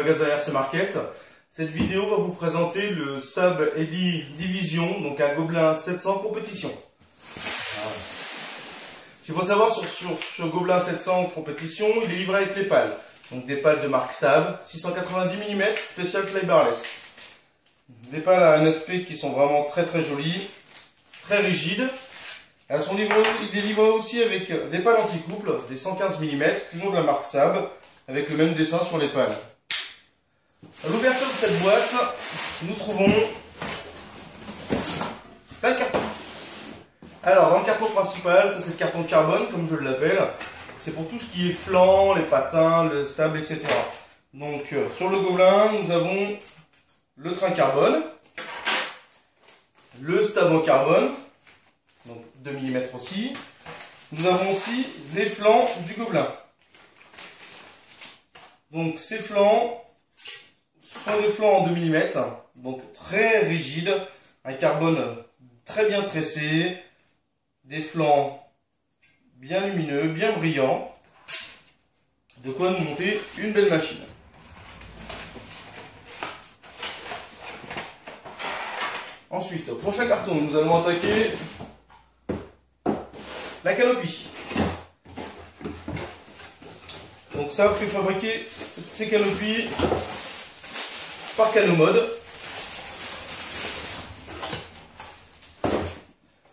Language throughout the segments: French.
magasin RC Market. Cette vidéo va vous présenter le Saab Elite Division, donc un Gobelin 700 compétition. Voilà. Il faut savoir sur ce Gobelin 700 compétition, il est livré avec les pales. Donc des pales de marque Saab, 690 mm, spécial flybarless. Des pales à un aspect qui sont vraiment très jolies, très rigides. Il est livré aussi avec des pales anti-couple, des 115 mm, toujours de la marque Saab, avec le même dessin sur les pales. À l'ouverture de cette boîte, nous trouvons plein de cartons. Alors, dans le carton principal, ça c'est le carton carbone, comme je l'appelle. C'est pour tout ce qui est flanc, les patins, le stable, etc. Donc, sur le Gobelin, nous avons le train carbone, le stable en carbone, donc 2 mm aussi. Nous avons aussi les flancs du Gobelin. Donc, ces flancs sont des flancs en 2 mm, donc très rigides, un carbone très bien tressé, des flancs bien lumineux, bien brillants, de quoi nous monter une belle machine. Ensuite, au prochain carton, nous allons attaquer la canopie. Donc ça fait fabriquer ces canopies par Canomode.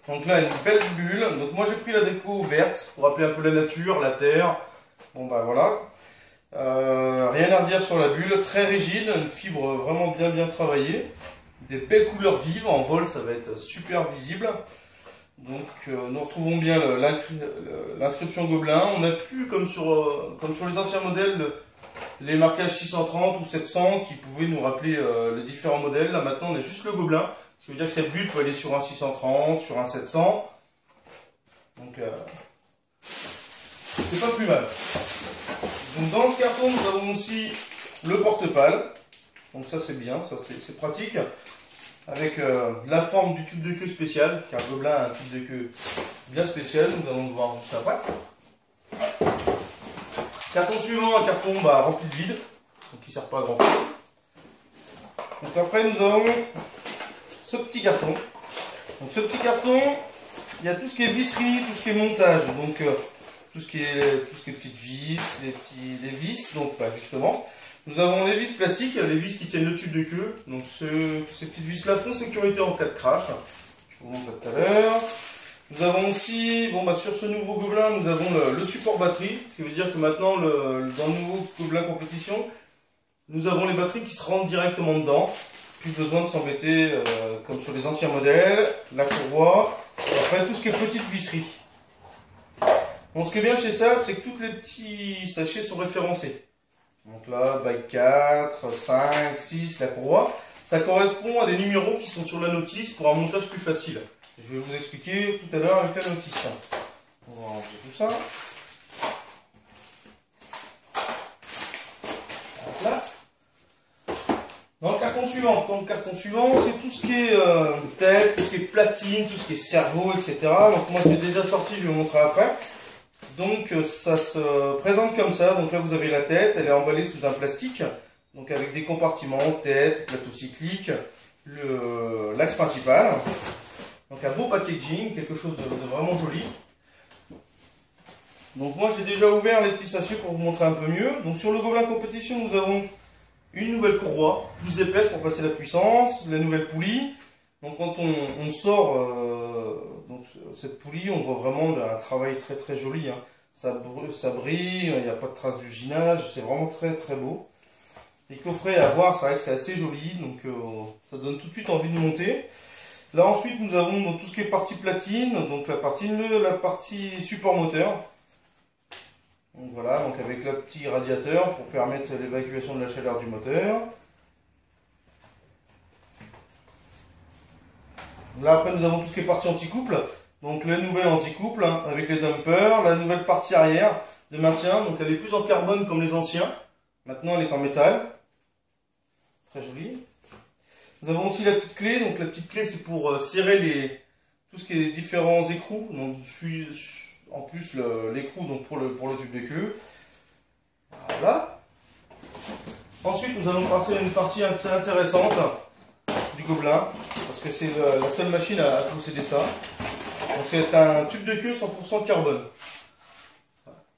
Donc là, une belle bulle. Donc moi j'ai pris la déco verte pour rappeler un peu la nature, la terre. Bon bah voilà. Rien à redire sur la bulle, très rigide, une fibre vraiment bien travaillée. Des belles couleurs vives, en vol ça va être super visible. Donc nous retrouvons bien l'inscription Gobelin. On n'a plus comme sur les anciens modèles les marquages 630 ou 700 qui pouvaient nous rappeler les différents modèles. Là maintenant on a juste le Gobelin. Ce qui veut dire que cette bulle peut aller sur un 630, sur un 700. Donc c'est pas plus mal. Donc dans ce carton nous avons aussi le porte-pales. Donc ça c'est bien, ça c'est pratique. Avec la forme du tube de queue spécial, car le Gobelin a un tube de queue bien spécial, nous allons le voir juste après. Carton suivant, un carton rempli de vide, donc qui ne sert pas à grand chose. Donc après nous avons ce petit carton. Donc ce petit carton, il y a tout ce qui est visserie, tout ce qui est montage, donc tout ce qui est petites vis, les vis, donc justement. Nous avons les vis plastiques, les vis qui tiennent le tube de queue. Donc ces petites vis là font sécurité en cas de crash. Je vous montre tout à l'heure. Nous avons aussi, sur ce nouveau Gobelin, nous avons le support batterie. Ce qui veut dire que maintenant, dans le nouveau Gobelin compétition, nous avons les batteries qui se rentrent directement dedans. Plus besoin de s'embêter comme sur les anciens modèles, la courroie, et après tout ce qui est petite visserie. Bon, ce qui est bien chez Saab, c'est que tous les petits sachets sont référencés. Donc là, bague 4, 5, 6, la courroie, ça correspond à des numéros qui sont sur la notice pour un montage plus facile. Je vais vous expliquer tout à l'heure avec la notice. On va ranger tout ça. Hop là. Dans le carton suivant, c'est tout ce qui est tête, tout ce qui est platine, tout ce qui est cerveau, etc. Donc moi je l'ai déjà sorti, je vais vous montrer après. Donc ça se présente comme ça, donc là vous avez la tête, elle est emballée sous un plastique, donc avec des compartiments, tête, plateau cyclique, l'axe principal. Donc un beau packaging, quelque chose de vraiment joli. Donc moi j'ai déjà ouvert les petits sachets pour vous montrer un peu mieux. Donc sur le Gobelin compétition nous avons une nouvelle courroie, plus épaisse pour passer la puissance, la nouvelle poulie. Donc quand on sort cette poulie, on voit vraiment un travail très joli. Hein. Ça brille, il n'y a pas de traces d'usinage, c'est vraiment très beau. Les coffrets à voir, c'est vrai que c'est assez joli, donc ça donne tout de suite envie de monter. Là ensuite nous avons tout ce qui est partie platine, donc la partie support moteur. Donc voilà, donc avec le petit radiateur pour permettre l'évacuation de la chaleur du moteur. Là après nous avons tout ce qui est partie anti-couple, donc la nouvelle anti-couple avec les dumpers, la nouvelle partie arrière de maintien, donc elle est plus en carbone comme les anciens, maintenant elle est en métal, très jolie. Nous avons aussi la petite clé, donc la petite clé c'est pour serrer tout ce qui est différents écrous, donc en plus l'écrou pour le tube de queue. Voilà. Ensuite, nous allons passer à une partie assez intéressante du Gobelin, parce que c'est la seule machine à posséder ça. Donc c'est un tube de queue 100% carbone.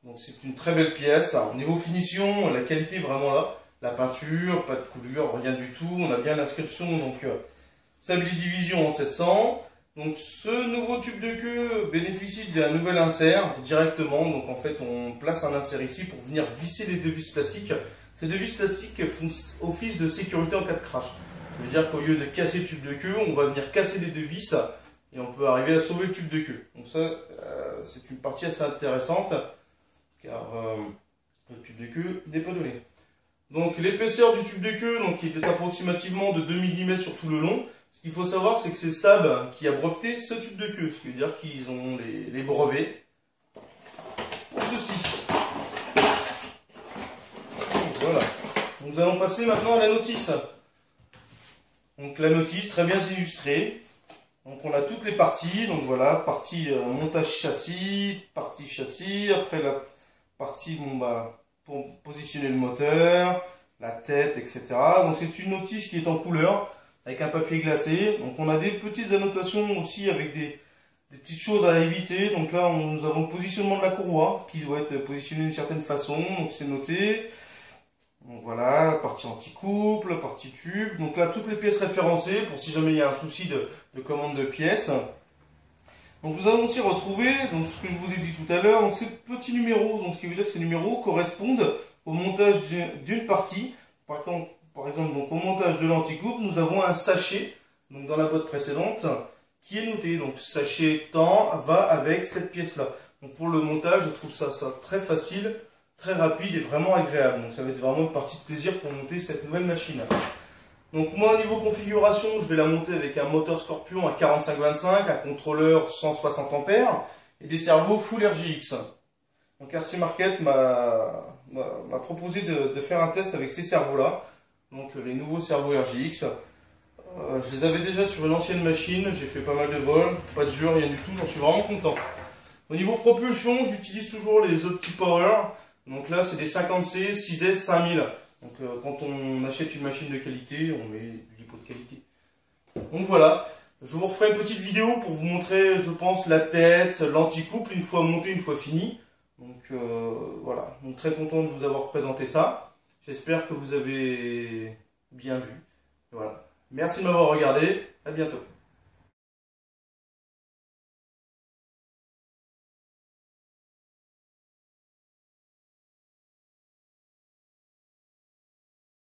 Donc c'est une très belle pièce. Au niveau finition, la qualité est vraiment là. La peinture, pas de coulure, rien du tout. On a bien l'inscription, donc Sabli Division en 700. Donc ce nouveau tube de queue bénéficie d'un nouvel insert directement. Donc en fait on place un insert ici pour venir visser les deux vis plastiques. Ces deux vis plastiques font office de sécurité en cas de crash. Ça veut dire qu'au lieu de casser le tube de queue, on va venir casser les deux vis et on peut arriver à sauver le tube de queue. Donc ça c'est une partie assez intéressante car le tube de queue n'est pas donné. Donc l'épaisseur du tube de queue, donc, il est approximativement de 2 mm sur tout le long. Ce qu'il faut savoir, c'est que c'est Saab qui a breveté ce tube de queue, ce qui veut dire qu'ils ont les brevets pour ceci. Donc, voilà. Nous allons passer maintenant à la notice. Donc la notice, très bien illustrée. Donc on a toutes les parties, donc voilà, partie montage châssis, après la partie pour positionner le moteur, la tête, etc. Donc c'est une notice qui est en couleur, avec un papier glacé. Donc on a des petites annotations aussi avec des petites choses à éviter. Donc là nous avons le positionnement de la courroie, qui doit être positionné d'une certaine façon, donc c'est noté. Donc voilà, la partie anti-couple, la partie tube. Donc là toutes les pièces référencées, pour si jamais il y a un souci de commande de pièces. Donc nous allons aussi retrouver donc, ce que je vous ai dit tout à l'heure, donc ces petits numéros, donc ce qui veut dire que ces numéros correspondent au montage d'une partie. Par exemple, donc, au montage de l'anticoupe, nous avons un sachet, donc dans la boîte précédente, qui est noté. Donc sachet temps va avec cette pièce-là. Donc pour le montage, je trouve ça très facile, très rapide et vraiment agréable. Donc ça va être vraiment une partie de plaisir pour monter cette nouvelle machine. Donc moi au niveau configuration, je vais la monter avec un moteur Scorpion à 45-25, un contrôleur 160 ampères et des servos full RGX. Donc RC Market m'a proposé de faire un test avec ces servos-là. Donc les nouveaux servos RGX. Je les avais déjà sur une ancienne machine, j'ai fait pas mal de vols, pas de jeu, rien du tout, j'en suis vraiment content. Au niveau propulsion, j'utilise toujours les OptiPower. Donc là c'est des 50C 6S 5000. Donc quand on achète une machine de qualité, on met du lipo de qualité. Donc voilà, je vous referai une petite vidéo pour vous montrer, je pense, la tête, l'anticouple, une fois monté, une fois fini. Donc voilà, donc très content de vous avoir présenté ça. J'espère que vous avez bien vu. Voilà. Merci de m'avoir regardé, à bientôt.